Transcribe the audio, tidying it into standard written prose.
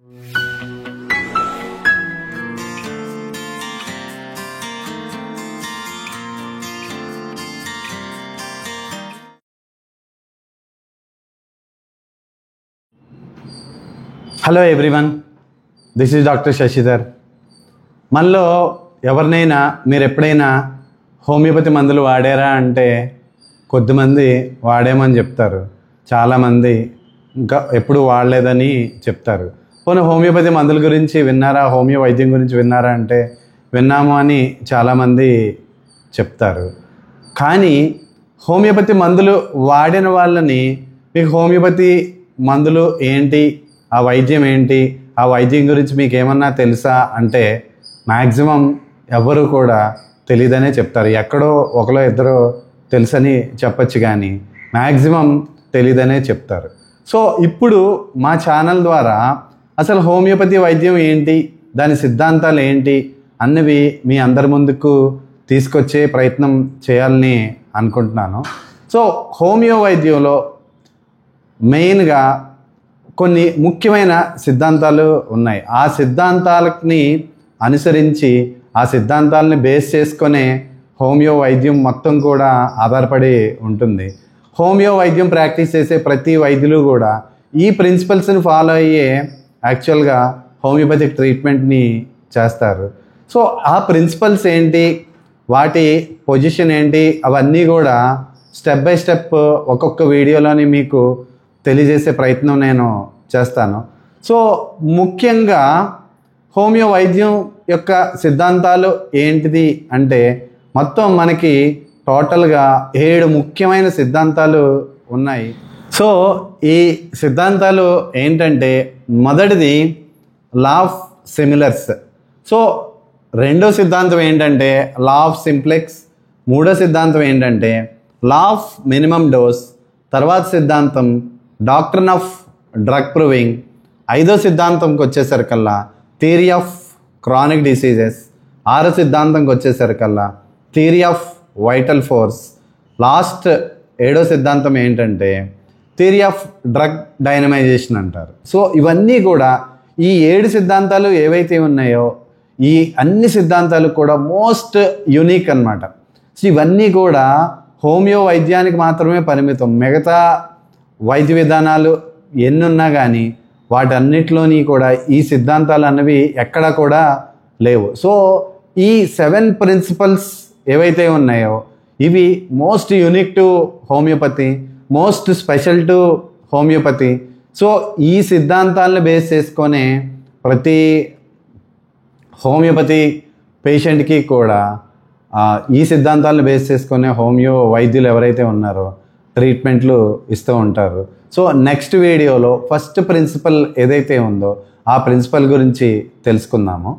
Hello everyone, this is doctor Shashidhar. మనలో ఎవరినైనా మీరు ఎప్పుడైనా హోమియోపతి మందులు వాడారా అంటే కొద్దిమంది వాడామని చెప్తారు, చాలామంది ఇంకా ఎప్పుడు వాడలేదని చెప్తారు. పోనీ హోమియోపతి మందుల గురించి విన్నారా, హోమియో వైద్యం గురించి విన్నారా అంటే విన్నాము అని చాలామంది చెప్తారు. కానీ హోమియోపతి మందులు వాడిన వాళ్ళని మీకు హోమియోపతి మందులు ఏంటి, ఆ వైద్యం ఏంటి, ఆ వైద్యం గురించి మీకు ఏమన్నా తెలుసా అంటే మ్యాక్సిమం ఎవరు కూడా తెలియదనే చెప్తారు. ఎక్కడో ఒకలో ఇద్దరు తెలుసని చెప్పచ్చు, కానీ మ్యాక్సిమం తెలియదనే చెప్తారు. సో ఇప్పుడు మా ఛానల్ ద్వారా అసలు హోమియోపతి వైద్యం ఏంటి, దాని సిద్ధాంతాలు ఏంటి అన్నవి మీ అందరి ముందుకు తీసుకొచ్చే ప్రయత్నం చేయాలని అనుకుంటున్నాను. సో హోమియో వైద్యంలో మెయిన్గా కొన్ని ముఖ్యమైన సిద్ధాంతాలు ఉన్నాయి. ఆ సిద్ధాంతాలని అనుసరించి ఆ సిద్ధాంతాలని బేస్ చేసుకునే హోమియో వైద్యం మొత్తం కూడా ఆధారపడి ఉంటుంది. హోమియో వైద్యం ప్రాక్టీస్ చేసే ప్రతి వైద్యులు కూడా ఈ ప్రిన్సిపల్స్ని ఫాలో అయ్యే యాక్చువల్గా హోమియోపతిక్ ట్రీట్మెంట్ని చేస్తారు. సో ఆ ప్రిన్సిపల్స్ ఏంటి, వాటి పొజిషన్ ఏంటి, అవన్నీ కూడా స్టెప్ బై స్టెప్ ఒక్కొక్క వీడియోలోని మీకు తెలియజేసే ప్రయత్నం నేను చేస్తాను. సో ముఖ్యంగా హోమియో వైద్యం యొక్క సిద్ధాంతాలు ఏంటిది అంటే మొత్తం మనకి టోటల్గా 7 ముఖ్యమైన సిద్ధాంతాలు ఉన్నాయి. సో ఈ సిద్ధాంతాలు ఏంటంటే మొదటిది లా ఆఫ్ సిమిలర్స్. సో రెండో సిద్ధాంతం ఏంటంటే లా ఆఫ్ సింప్లెక్స్. మూడో సిద్ధాంతం ఏంటంటే లా ఆఫ్ మినిమం డోస్. తర్వాత సిద్ధాంతం డాక్ట్రిన్ ఆఫ్ డ్రగ్ ప్రూవింగ్. ఐదో సిద్ధాంతంకి వచ్చేసరికల్లా థియరీ ఆఫ్ క్రానిక్ డిసీజెస్. ఆరో సిద్ధాంతంకి వచ్చేసరికల్లా theory of vital force. Last 7వ సిద్ధాంతం ఏంటంటే థియరీ ఆఫ్ డ్రగ్ డైనమైజేషన్ అంటారు. సో ఇవన్నీ కూడా ఈ 7 సిద్ధాంతాలు ఏవైతే ఉన్నాయో ఈ అన్ని సిద్ధాంతాలు కూడా మోస్ట్ యూనిక్ అన్నమాట. సో ఇవన్నీ కూడా హోమియో వైద్యానికి మాత్రమే పరిమితం. మిగతా వైద్య విధానాలు ఎన్నున్నా కానీ వాటన్నిటిలోని కూడా ఈ సిద్ధాంతాలు అన్నవి ఎక్కడా కూడా లేవు. సో ఈ 7 ప్రిన్సిపల్స్ ఏవైతే ఉన్నాయో ఇవి most unique to homeopathy, most special to homeopathy. So ఈ సిద్ధాంతాలను బేస్ చేసుకొనే ప్రతి హోమియోపతి పేషెంట్కి కూడా ఈ సిద్ధాంతాలను బేస్ చేసుకునే హోమియో వైద్యులు ఎవరైతే ఉన్నారో ట్రీట్మెంట్లు ఇస్తూ ఉంటారు. సో నెక్స్ట్ వీడియోలో ఫస్ట్ ప్రిన్సిపల్ ఏదైతే ఉందో ఆ ప్రిన్సిపల్ గురించి తెలుసుకుందాము.